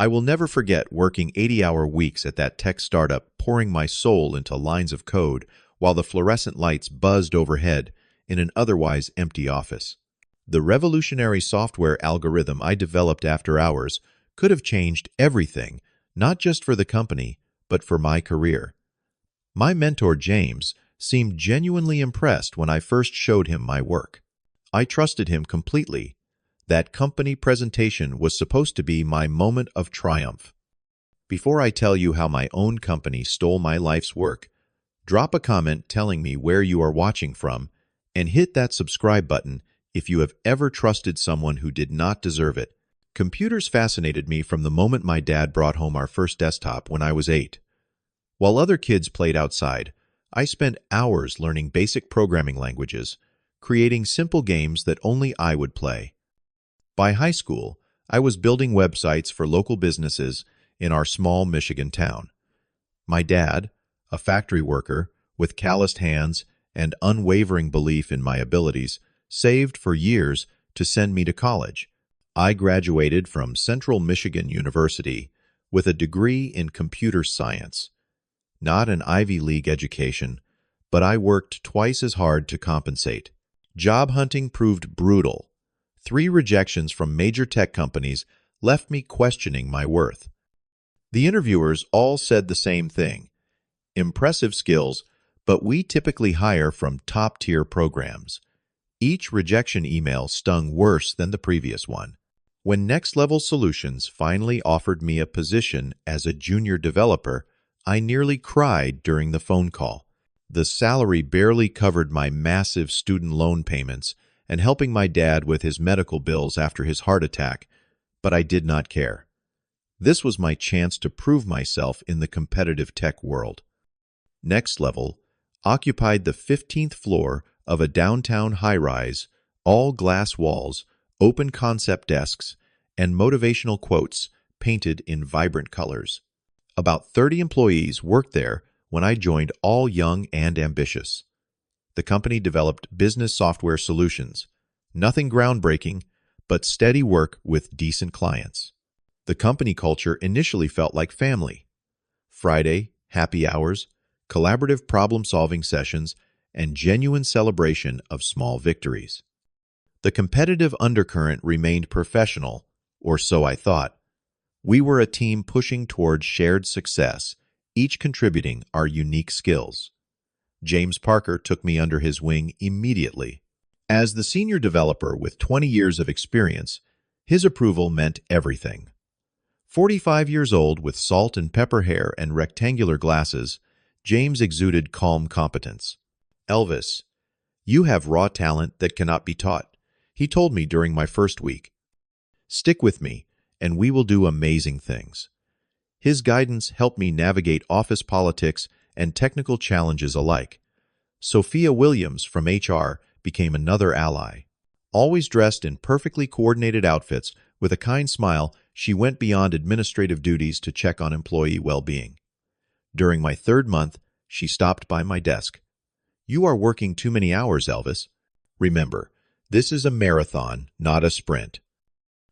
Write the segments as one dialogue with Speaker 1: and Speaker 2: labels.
Speaker 1: I will never forget working 80-hour weeks at that tech startup, pouring my soul into lines of code while the fluorescent lights buzzed overhead in an otherwise empty office. The revolutionary software algorithm I developed after hours could have changed everything, not just for the company, but for my career. My mentor, James, seemed genuinely impressed when I first showed him my work. I trusted him completely. That company presentation was supposed to be my moment of triumph. Before I tell you how my own company stole my life's work, drop a comment telling me where you are watching from, and hit that subscribe button if you have ever trusted someone who did not deserve it. Computers fascinated me from the moment my dad brought home our first desktop when I was 8. While other kids played outside, I spent hours learning basic programming languages, creating simple games that only I would play. By high school, I was building websites for local businesses in our small Michigan town. My dad, a factory worker with calloused hands and unwavering belief in my abilities, saved for years to send me to college. I graduated from Central Michigan University with a degree in computer science. Not an Ivy League education, but I worked twice as hard to compensate. Job hunting proved brutal. 3 rejections from major tech companies left me questioning my worth. The interviewers all said the same thing: impressive skills, but we typically hire from top-tier programs. Each rejection email stung worse than the previous one. When Next Level Solutions finally offered me a position as a junior developer, I nearly cried during the phone call. The salary barely covered my massive student loan payments and helping my dad with his medical bills after his heart attack, but I did not care. This was my chance to prove myself in the competitive tech world. Next Level occupied the 15th floor of a downtown high-rise, all glass walls, open concept desks, and motivational quotes painted in vibrant colors. About 30 employees worked there when I joined, all young and ambitious. The company developed business software solutions. Nothing groundbreaking, but steady work with decent clients. The company culture initially felt like family. Friday, happy hours, collaborative problem-solving sessions, and genuine celebration of small victories. The competitive undercurrent remained professional, or so I thought. We were a team pushing toward shared success, each contributing our unique skills. James Parker took me under his wing immediately. As the senior developer with 20 years of experience, his approval meant everything. 45 years old with salt and pepper hair and rectangular glasses, James exuded calm competence. "Elvis, you have raw talent that cannot be taught," he told me during my first week. "Stick with me, and we will do amazing things." His guidance helped me navigate office politics and technical challenges alike. Sophia Williams from HR became another ally. Always dressed in perfectly coordinated outfits, with a kind smile, she went beyond administrative duties to check on employee well-being. During my 3rd month, she stopped by my desk. "You are working too many hours, Elvis. Remember, this is a marathon, not a sprint."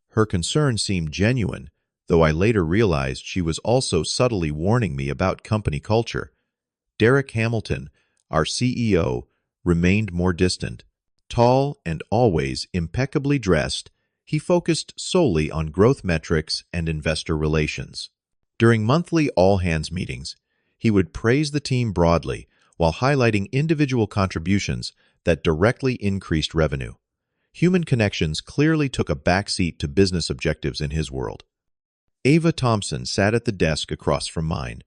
Speaker 1: Her concern seemed genuine, though I later realized she was also subtly warning me about company culture. Derek Hamilton, our CEO, remained more distant. Tall and always impeccably dressed, he focused solely on growth metrics and investor relations. During monthly all-hands meetings, he would praise the team broadly while highlighting individual contributions that directly increased revenue. Human connections clearly took a backseat to business objectives in his world. Ava Thompson sat at the desk across from mine.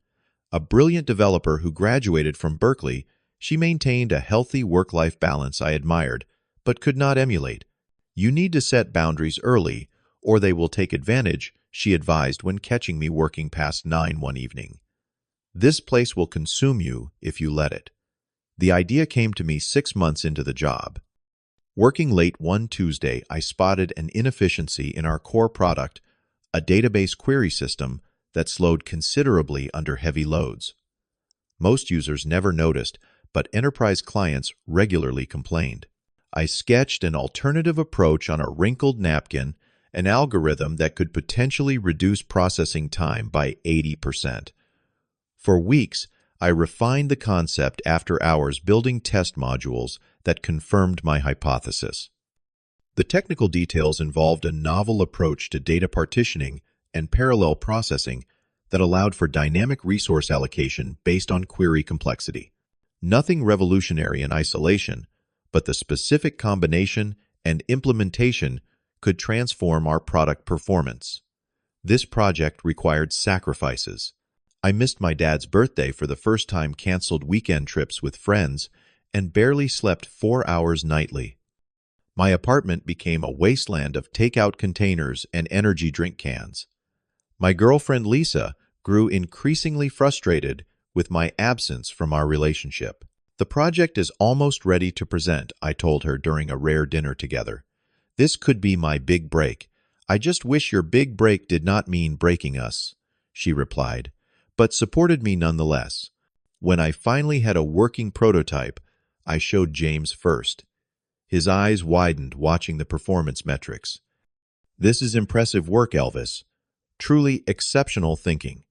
Speaker 1: A brilliant developer who graduated from Berkeley, she maintained a healthy work-life balance I admired, but could not emulate. "You need to set boundaries early, or they will take advantage," she advised when catching me working past 9 one evening. "This place will consume you if you let it." The idea came to me 6 months into the job. Working late one Tuesday, I spotted an inefficiency in our core product, a database query system that slowed considerably under heavy loads. Most users never noticed, but enterprise clients regularly complained. I sketched an alternative approach on a wrinkled napkin an algorithm that could potentially reduce processing time by 80%. For weeks, I refined the concept after hours building test modules that confirmed my hypothesis. The technical details involved a novel approach to data partitioning and parallel processing that allowed for dynamic resource allocation based on query complexity. Nothing revolutionary in isolation, but the specific combination and implementation could transform our product performance. This project required sacrifices. I missed my dad's birthday for the first time, canceled weekend trips with friends, and barely slept 4 hours nightly. My apartment became a wasteland of takeout containers and energy drink cans. My girlfriend Lisa grew increasingly frustrated with my absence from our relationship. The project is almost ready to present, I told her during a rare dinner together. This could be my big break. I just wish your big break did not mean breaking us, she replied, but supported me nonetheless. When I finally had a working prototype, I showed James first. His eyes widened watching the performance metrics. This is impressive work, Elvis. Truly exceptional thinking.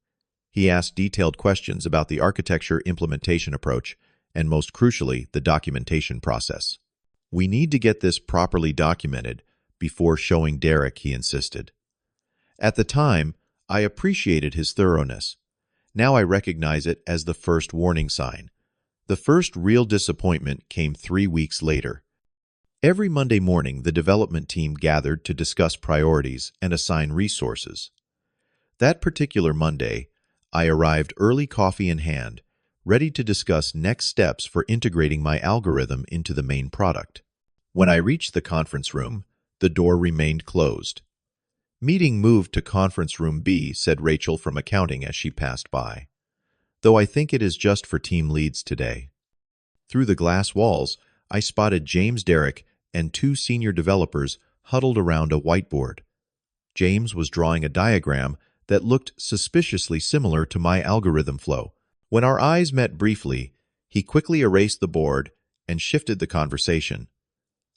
Speaker 1: He asked detailed questions about the architecture implementation approach and, most crucially, the documentation process. We need to get this properly documented before showing Derek, he insisted. At the time, I appreciated his thoroughness. Now I recognize it as the first warning sign. The first real disappointment came 3 weeks later. Every Monday morning, the development team gathered to discuss priorities and assign resources. That particular Monday, I arrived early, coffee in hand, ready to discuss next steps for integrating my algorithm into the main product. When I reached the conference room, the door remained closed. Meeting moved to conference room B, said Rachel from accounting as she passed by. Though I think it is just for team leads today. Through the glass walls, I spotted James, Derek, and 2 senior developers huddled around a whiteboard. James was drawing a diagram that looked suspiciously similar to my algorithm flow. When our eyes met briefly, he quickly erased the board and shifted the conversation.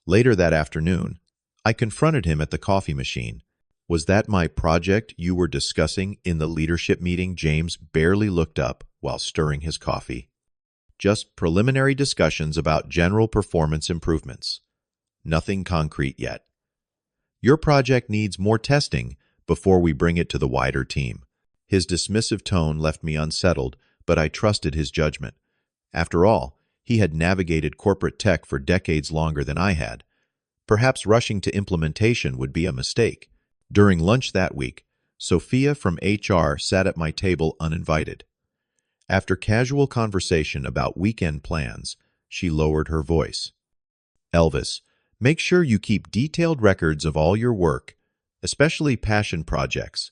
Speaker 1: Later that afternoon, I confronted him at the coffee machine. Was that my project you were discussing in the leadership meeting? James barely looked up while stirring his coffee. Just preliminary discussions about general performance improvements. Nothing concrete yet. Your project needs more testing before we bring it to the wider team. His dismissive tone left me unsettled, but I trusted his judgment. After all, he had navigated corporate tech for decades longer than I had. Perhaps rushing to implementation would be a mistake. During lunch that week, Sophia from HR sat at my table uninvited. After casual conversation about weekend plans, she lowered her voice. Elvis, make sure you keep detailed records of all your work, especially passion projects.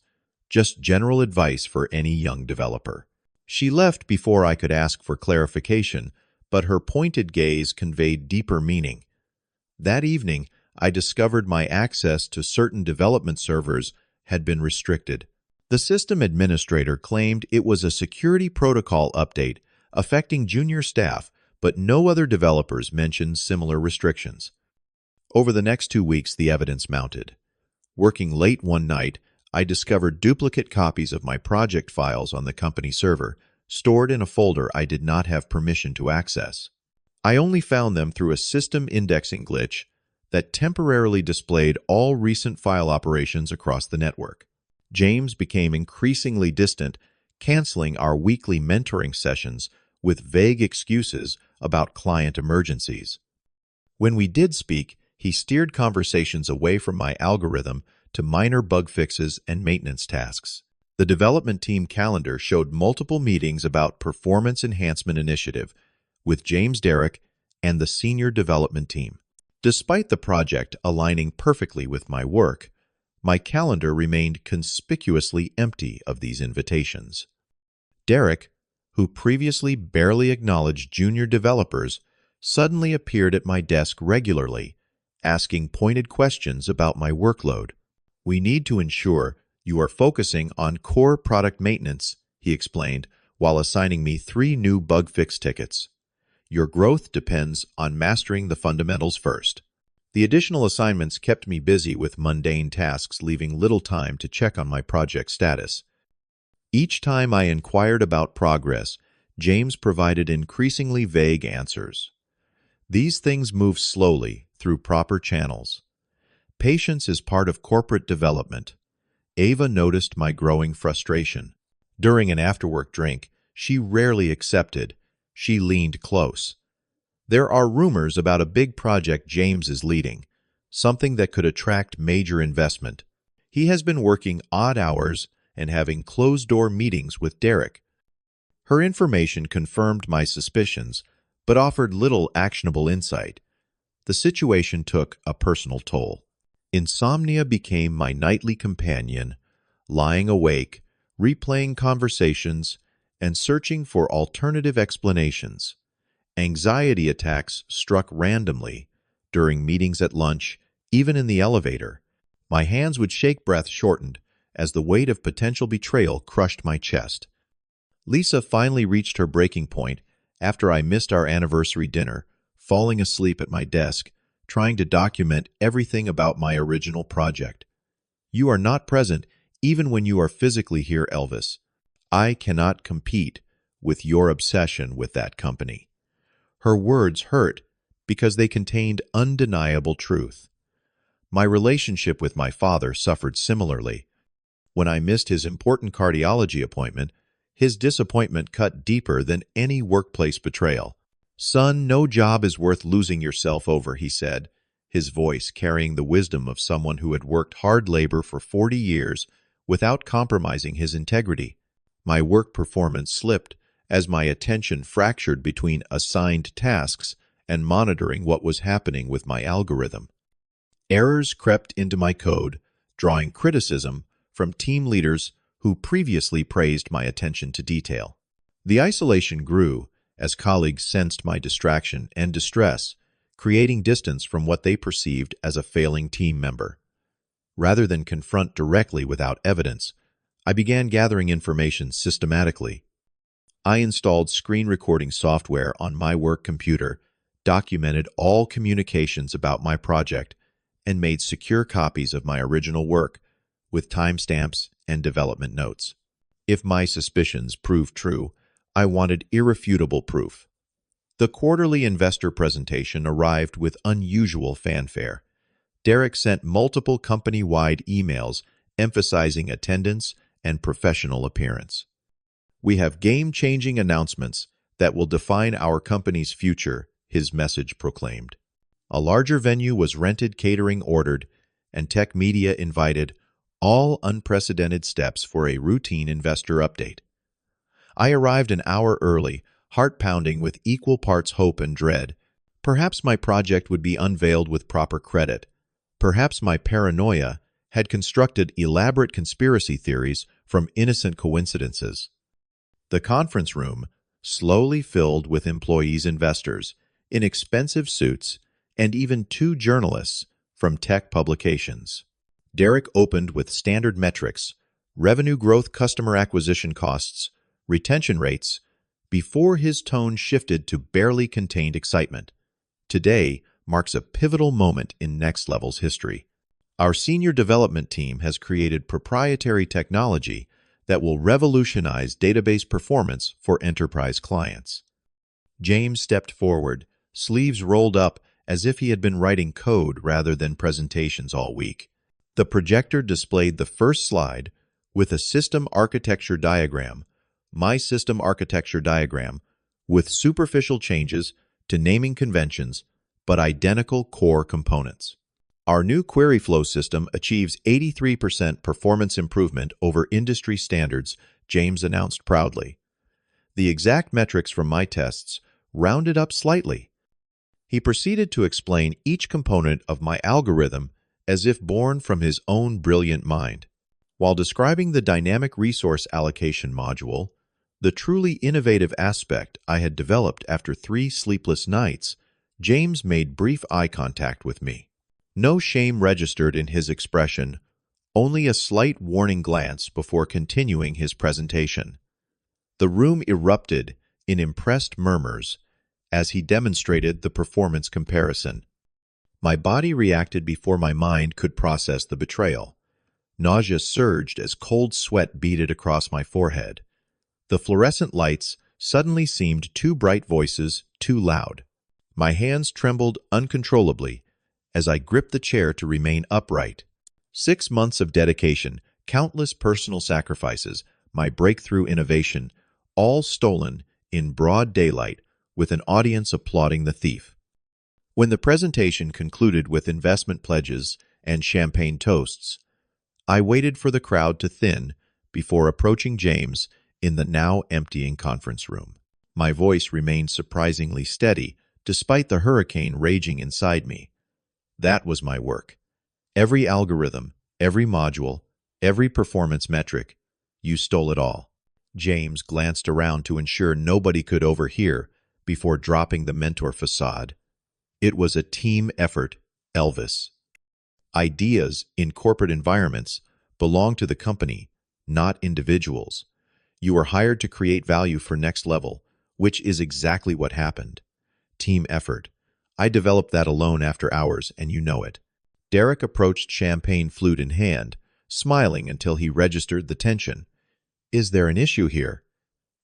Speaker 1: Just general advice for any young developer. She left before I could ask for clarification, but her pointed gaze conveyed deeper meaning. That evening, I discovered my access to certain development servers had been restricted. The system administrator claimed it was a security protocol update affecting junior staff, but no other developers mentioned similar restrictions. Over the next 2 weeks, the evidence mounted. Working late one night, I discovered duplicate copies of my project files on the company server, stored in a folder I did not have permission to access. I only found them through a system indexing glitch that temporarily displayed all recent file operations across the network. James became increasingly distant, canceling our weekly mentoring sessions with vague excuses about client emergencies. When we did speak, he steered conversations away from my algorithm to minor bug fixes and maintenance tasks. The development team calendar showed multiple meetings about performance enhancement initiative with James, Derek, and the senior development team. Despite the project aligning perfectly with my work, my calendar remained conspicuously empty of these invitations. Derek, who previously barely acknowledged junior developers, suddenly appeared at my desk regularly, asking pointed questions about my workload. We need to ensure you are focusing on core product maintenance, he explained, while assigning me 3 new bug fix tickets. Your growth depends on mastering the fundamentals first. The additional assignments kept me busy with mundane tasks, leaving little time to check on my project status. Each time I inquired about progress, James provided increasingly vague answers. These things move slowly through proper channels. Patience is part of corporate development. Ava noticed my growing frustration. During an after-work drink, she rarely accepted. She leaned close. There are rumors about a big project James is leading, something that could attract major investment. He has been working odd hours and having closed-door meetings with Derek. Her information confirmed my suspicions, but offered little actionable insight. The situation took a personal toll. Insomnia became my nightly companion, lying awake, replaying conversations, and searching for alternative explanations. Anxiety attacks struck randomly, during meetings at lunch, even in the elevator. My hands would shake, breath shortened, as the weight of potential betrayal crushed my chest. Lisa finally reached her breaking point after I missed our anniversary dinner, falling asleep at my desk, trying to document everything about my original project. "You are not present even when you are physically here, Elvis. I cannot compete with your obsession with that company." Her words hurt because they contained undeniable truth. My relationship with my father suffered similarly. When I missed his important cardiology appointment, his disappointment cut deeper than any workplace betrayal. "Son, no job is worth losing yourself over," he said, his voice carrying the wisdom of someone who had worked hard labor for 40 years without compromising his integrity. My work performance slipped as my attention fractured between assigned tasks and monitoring what was happening with my algorithm. Errors crept into my code, drawing criticism from team leaders who previously praised my attention to detail. The isolation grew as colleagues sensed my distraction and distress, creating distance from what they perceived as a failing team member. Rather than confront directly without evidence, I began gathering information systematically. I installed screen recording software on my work computer, documented all communications about my project, and made secure copies of my original work, with timestamps and development notes. If my suspicions proved true, I wanted irrefutable proof. The quarterly investor presentation arrived with unusual fanfare. Derek sent multiple company-wide emails emphasizing attendance and professional appearance. "We have game-changing announcements that will define our company's future," his message proclaimed. A larger venue was rented, catering ordered, and tech media invited, all unprecedented steps for a routine investor update. I arrived an hour early, heart-pounding with equal parts hope and dread. Perhaps my project would be unveiled with proper credit. Perhaps my paranoia had constructed elaborate conspiracy theories from innocent coincidences. The conference room slowly filled with employees, investors, in expensive suits, and even 2 journalists from tech publications. Derek opened with standard metrics, revenue growth, customer acquisition costs, retention rates, before his tone shifted to barely contained excitement. "Today marks a pivotal moment in Next Level's history. Our senior development team has created proprietary technology that will revolutionize database performance for enterprise clients." James stepped forward, sleeves rolled up as if he had been writing code rather than presentations all week. The projector displayed the first slide with a system architecture diagram, my system architecture diagram, with superficial changes to naming conventions, but identical core components. "Our new query flow system achieves 83% performance improvement over industry standards," James announced proudly. The exact metrics from my tests rounded up slightly. He proceeded to explain each component of my algorithm as if born from his own brilliant mind. While describing the dynamic resource allocation module, the truly innovative aspect I had developed after 3 sleepless nights, James made brief eye contact with me. No shame registered in his expression, only a slight warning glance before continuing his presentation. The room erupted in impressed murmurs as he demonstrated the performance comparison. My body reacted before my mind could process the betrayal. Nausea surged as cold sweat beaded across my forehead. The fluorescent lights suddenly seemed two bright voices, too loud. My hands trembled uncontrollably as I gripped the chair to remain upright. 6 months of dedication, countless personal sacrifices, my breakthrough innovation, all stolen in broad daylight with an audience applauding the thief. When the presentation concluded with investment pledges and champagne toasts, I waited for the crowd to thin before approaching James in the now emptying conference room. My voice remained surprisingly steady despite the hurricane raging inside me. That was my work. Every algorithm, every module, every performance metric, you stole it all. James glanced around to ensure nobody could overhear before dropping the mentor facade. It was a team effort, Elvis. Ideas in corporate environments belong to the company, not individuals. You were hired to create value for next level, which is exactly what happened. Team effort. I developed that alone after hours, and you know it. Derek approached champagne flute in hand, smiling until he registered the tension. Is there an issue here?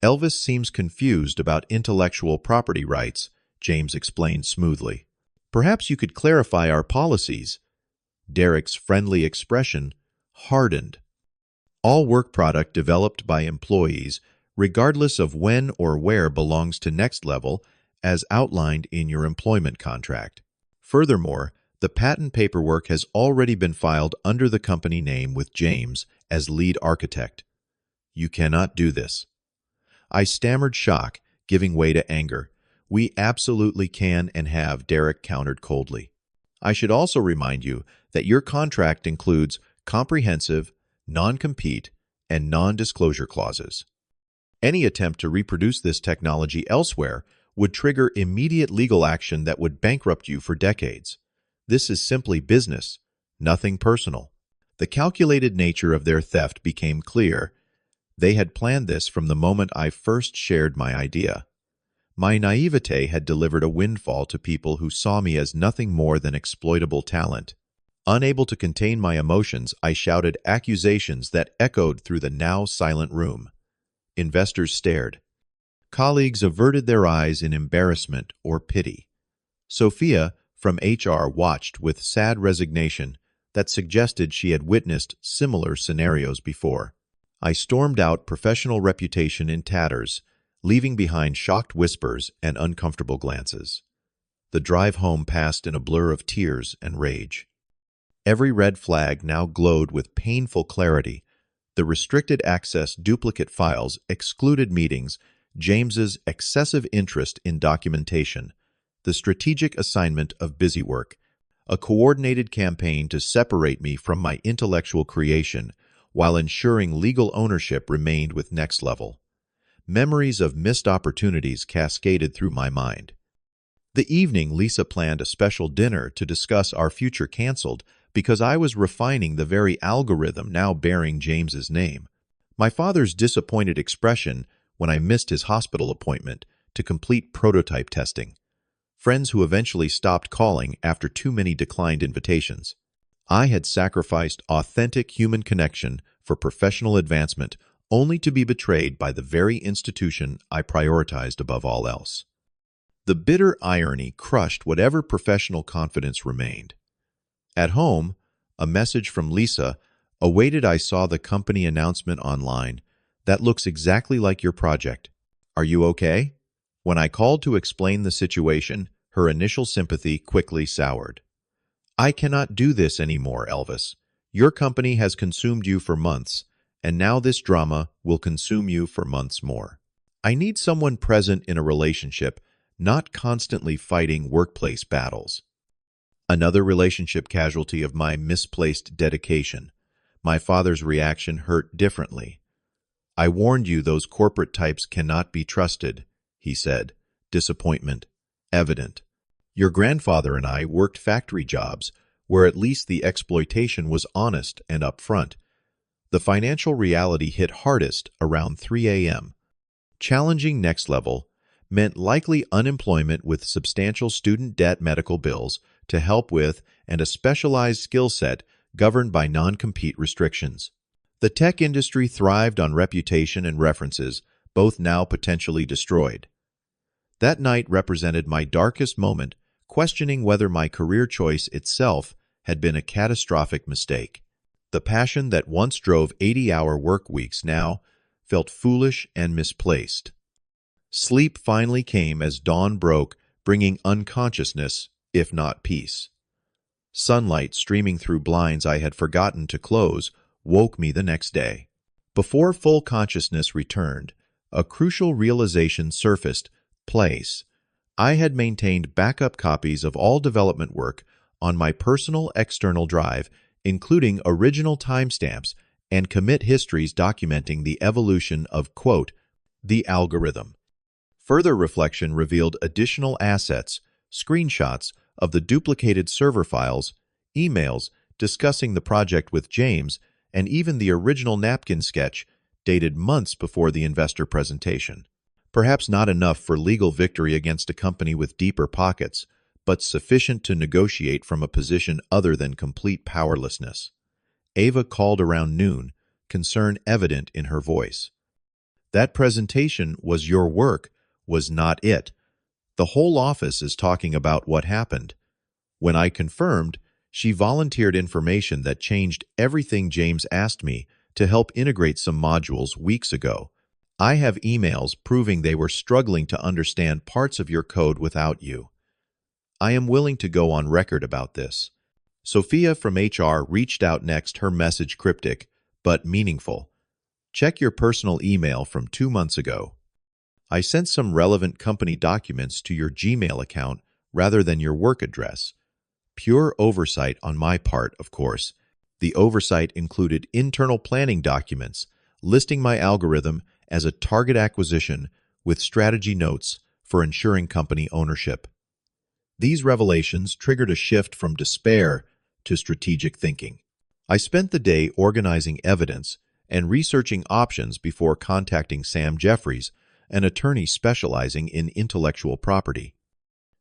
Speaker 1: Elvis seems confused about intellectual property rights, James explained smoothly. Perhaps you could clarify our policies. Derek's friendly expression hardened. All work product developed by employees, regardless of when or where, belongs to Next Level, as outlined in your employment contract. Furthermore, the patent paperwork has already been filed under the company name with James as lead architect. You cannot do this. I stammered, shock giving way to anger. We absolutely can and have, Derek countered coldly. I should also remind you that your contract includes comprehensive, non-compete, and non-disclosure clauses. Any attempt to reproduce this technology elsewhere would trigger immediate legal action that would bankrupt you for decades. This is simply business, nothing personal. The calculated nature of their theft became clear. They had planned this from the moment I first shared my idea. My naivete had delivered a windfall to people who saw me as nothing more than exploitable talent. Unable to contain my emotions, I shouted accusations that echoed through the now silent room. Investors stared. Colleagues averted their eyes in embarrassment or pity. Sophia from HR watched with sad resignation that suggested she had witnessed similar scenarios before. I stormed out, professional reputation in tatters, leaving behind shocked whispers and uncomfortable glances. The drive home passed in a blur of tears and rage. Every red flag now glowed with painful clarity. The restricted access duplicate files, excluded meetings, James's excessive interest in documentation, the strategic assignment of busy work, a coordinated campaign to separate me from my intellectual creation while ensuring legal ownership remained with Next Level. Memories of missed opportunities cascaded through my mind. The evening, Lisa planned a special dinner to discuss our future canceled because I was refining the very algorithm now bearing James's name. My father's disappointed expression when I missed his hospital appointment to complete prototype testing. Friends who eventually stopped calling after too many declined invitations. I had sacrificed authentic human connection for professional advancement, only to be betrayed by the very institution I prioritized above all else. The bitter irony crushed whatever professional confidence remained. At home, a message from Lisa awaited. I saw the company announcement online. That looks exactly like your project. Are you okay? When I called to explain the situation, her initial sympathy quickly soured. I cannot do this anymore, Elvis. Your company has consumed you for months, and now this drama will consume you for months more. I need someone present in a relationship, not constantly fighting workplace battles. Another relationship casualty of my misplaced dedication. My father's reaction hurt differently. I warned you those corporate types cannot be trusted, he said, disappointment evident. Your grandfather and I worked factory jobs where at least the exploitation was honest and upfront. The financial reality hit hardest around 3 a.m. Challenging Next Level meant likely unemployment with substantial student debt, medical bills to help with, and a specialized skill set governed by non-compete restrictions. The tech industry thrived on reputation and references, both now potentially destroyed. That night represented my darkest moment, questioning whether my career choice itself had been a catastrophic mistake. The passion that once drove 80-hour work weeks now felt foolish and misplaced. Sleep finally came as dawn broke, bringing unconsciousness, if not peace. Sunlight streaming through blinds I had forgotten to close woke me the next day. Before full consciousness returned, a crucial realization surfaced. I had maintained backup copies of all development work on my personal external drive, including original timestamps and commit histories documenting the evolution of, quote, the algorithm. Further reflection revealed additional assets, screenshots of the duplicated server files, emails discussing the project with James, and even the original napkin sketch dated months before the investor presentation. Perhaps not enough for legal victory against a company with deeper pockets, but sufficient to negotiate from a position other than complete powerlessness. Ava called around noon, concern evident in her voice. That presentation was your work, was not it. The whole office is talking about what happened. When I confirmed, she volunteered information that changed everything James asked me to help integrate some modules weeks ago. I have emails proving they were struggling to understand parts of your code without you. I am willing to go on record about this. Sophia from HR reached out next, her message cryptic, but meaningful. Check your personal email from 2 months ago. I sent some relevant company documents to your Gmail account rather than your work address. Pure oversight on my part, of course. The oversight included internal planning documents, listing my algorithm as a target acquisition with strategy notes for ensuring company ownership. These revelations triggered a shift from despair to strategic thinking. I spent the day organizing evidence and researching options before contacting Sam Jeffries, an attorney specializing in intellectual property.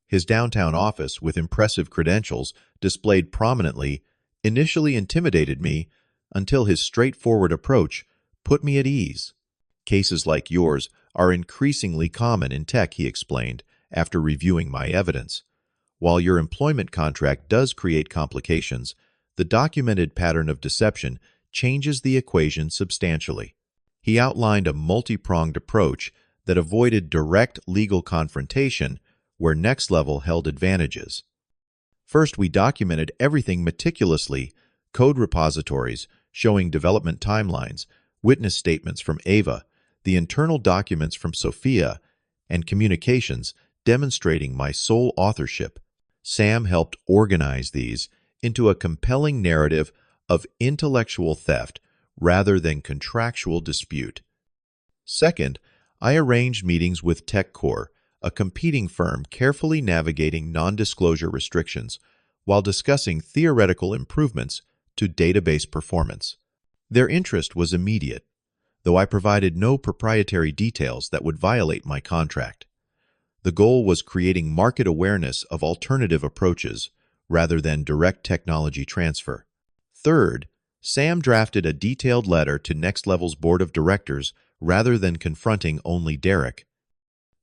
Speaker 1: His downtown office, with impressive credentials displayed prominently, initially intimidated me until his straightforward approach put me at ease. Cases like yours are increasingly common in tech, he explained, after reviewing my evidence. While your employment contract does create complications, the documented pattern of deception changes the equation substantially. He outlined a multi-pronged approach that avoided direct legal confrontation where Next Level held advantages. First, we documented everything meticulously, code repositories showing development timelines, witness statements from Ava, the internal documents from Sophia, and communications demonstrating my sole authorship. Sam helped organize these into a compelling narrative of intellectual theft rather than contractual dispute. Second, I arranged meetings with TechCore, a competing firm carefully navigating non-disclosure restrictions while discussing theoretical improvements to database performance. Their interest was immediate, though I provided no proprietary details that would violate my contract. The goal was creating market awareness of alternative approaches rather than direct technology transfer. Third, Sam drafted a detailed letter to Next Level's board of directors rather than confronting only Derek.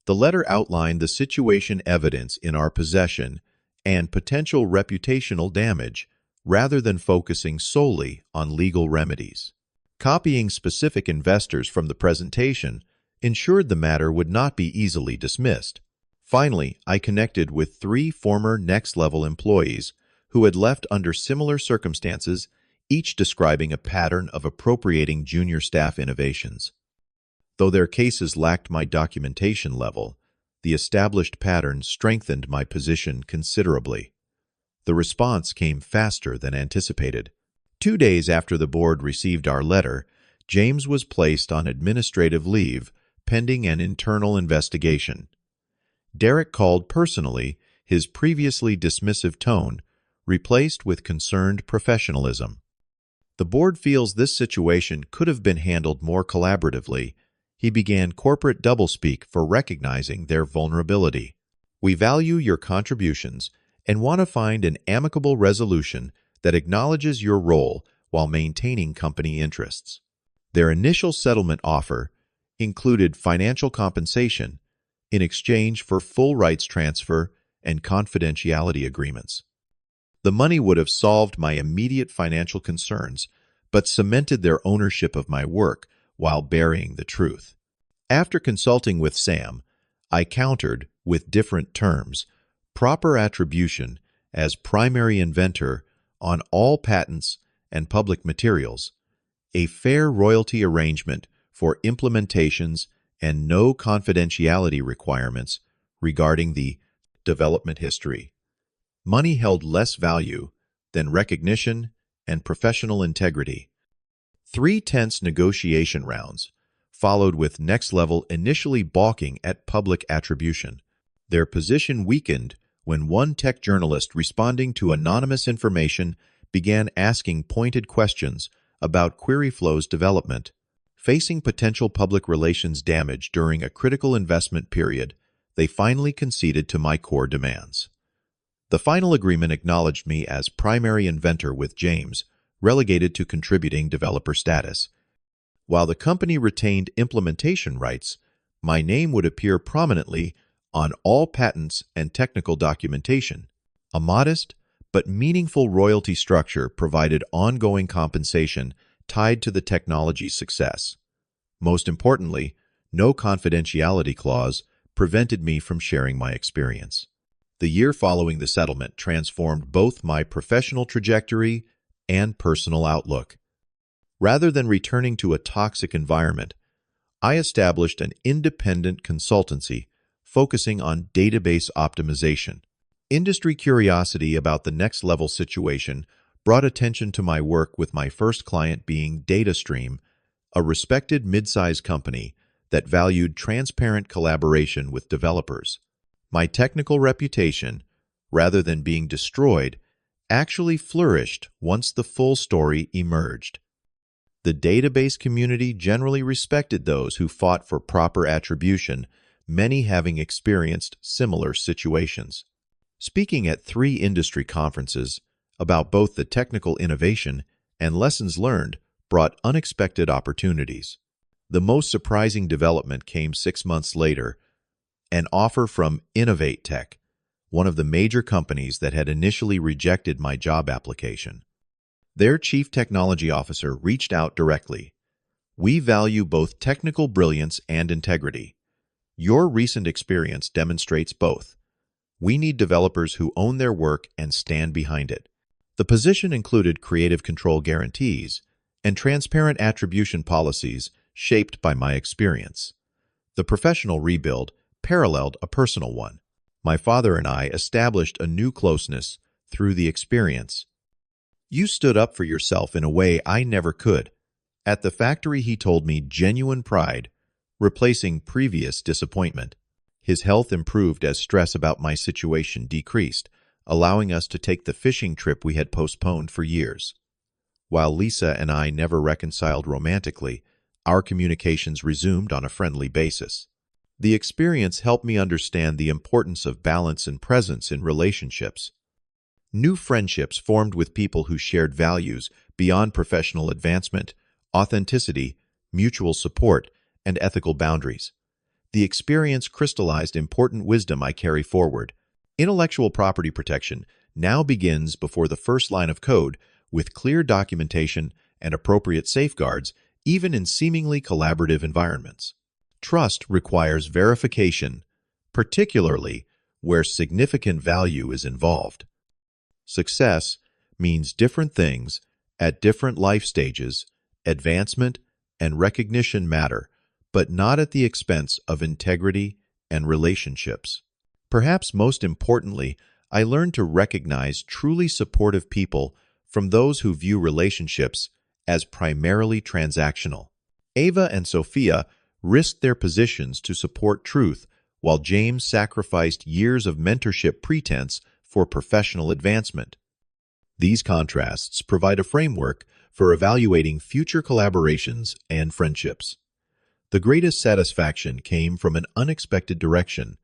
Speaker 1: The letter outlined the situation evidence in our possession and potential reputational damage rather than focusing solely on legal remedies. Copying specific investors from the presentation ensured the matter would not be easily dismissed. Finally, I connected with 3 former Next Level employees who had left under similar circumstances, each describing a pattern of appropriating junior staff innovations. Though their cases lacked my documentation level, the established pattern strengthened my position considerably. The response came faster than anticipated. 2 days after the board received our letter, James was placed on administrative leave pending an internal investigation. Derek called personally, his previously dismissive tone replaced with concerned professionalism. The board feels this situation could have been handled more collaboratively. He began corporate doublespeak for recognizing their vulnerability. We value your contributions and want to find an amicable resolution that acknowledges your role while maintaining company interests. Their initial settlement offer included financial compensation in exchange for full rights transfer and confidentiality agreements. The money would have solved my immediate financial concerns, but cemented their ownership of my work while burying the truth. After consulting with Sam, I countered, with different terms, proper attribution as primary inventor on all patents and public materials, a fair royalty arrangement for implementations, and no confidentiality requirements regarding the development history. Money held less value than recognition and professional integrity. 3 tense negotiation rounds followed, with Next Level initially balking at public attribution. Their position weakened when one tech journalist responding to anonymous information began asking pointed questions about QueryFlow's development. Facing potential public relations damage during a critical investment period, they finally conceded to my core demands. The final agreement acknowledged me as primary inventor, with James relegated to contributing developer status. While the company retained implementation rights, my name would appear prominently on all patents and technical documentation. A modest but meaningful royalty structure provided ongoing compensation tied to the technology's success. Most importantly, no confidentiality clause prevented me from sharing my experience. The year following the settlement transformed both my professional trajectory and personal outlook. Rather than returning to a toxic environment, I established an independent consultancy focusing on database optimization. Industry curiosity about the Next Level situation brought attention to my work, with my first client being DataStream, a respected mid-size company that valued transparent collaboration with developers. My technical reputation, rather than being destroyed, actually flourished once the full story emerged. The database community generally respected those who fought for proper attribution, many having experienced similar situations. Speaking at 3 industry conferences about both the technical innovation and lessons learned brought unexpected opportunities. The most surprising development came 6 months later, an offer from Innovate Tech, one of the major companies that had initially rejected my job application. Their chief technology officer reached out directly. "We value both technical brilliance and integrity. Your recent experience demonstrates both. We need developers who own their work and stand behind it." The position included creative control guarantees and transparent attribution policies shaped by my experience. The professional rebuild paralleled a personal one. My father and I established a new closeness through the experience. "You stood up for yourself in a way I never could." At the factory, he told me, genuine pride, replacing previous disappointment. His health improved as stress about my situation decreased, allowing us to take the fishing trip we had postponed for years. While Lisa and I never reconciled romantically, our communications resumed on a friendly basis. The experience helped me understand the importance of balance and presence in relationships. New friendships formed with people who shared values beyond professional advancement, authenticity, mutual support, and ethical boundaries. The experience crystallized important wisdom I carry forward. Intellectual property protection now begins before the first line of code, with clear documentation and appropriate safeguards, even in seemingly collaborative environments. Trust requires verification, particularly where significant value is involved. Success means different things at different life stages. Advancement and recognition matter, but not at the expense of integrity and relationships. Perhaps most importantly, I learned to recognize truly supportive people from those who view relationships as primarily transactional. Ava and Sophia risked their positions to support truth, while James sacrificed years of mentorship pretense for professional advancement. These contrasts provide a framework for evaluating future collaborations and friendships. The greatest satisfaction came from an unexpected direction.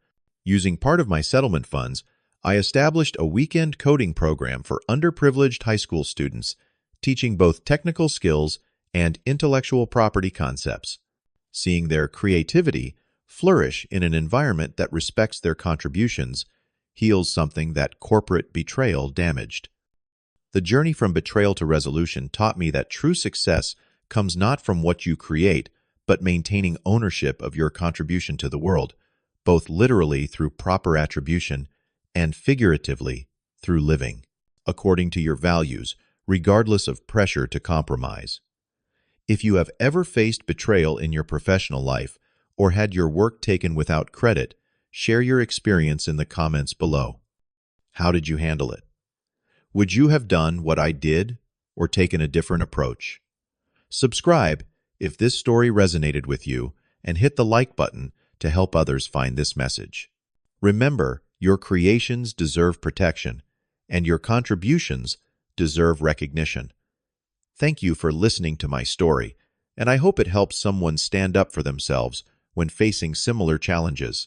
Speaker 1: Using part of my settlement funds, I established a weekend coding program for underprivileged high school students, teaching both technical skills and intellectual property concepts. Seeing their creativity flourish in an environment that respects their contributions heals something that corporate betrayal damaged. The journey from betrayal to resolution taught me that true success comes not from what you create, but maintaining ownership of your contribution to the world, both literally through proper attribution and figuratively through living according to your values, regardless of pressure to compromise. If you have ever faced betrayal in your professional life or had your work taken without credit, share your experience in the comments below. How did you handle it? Would you have done what I did or taken a different approach? Subscribe if this story resonated with you and hit the like button to help others find this message. Remember, your creations deserve protection and your contributions deserve recognition. Thank you for listening to my story, and I hope it helps someone stand up for themselves when facing similar challenges.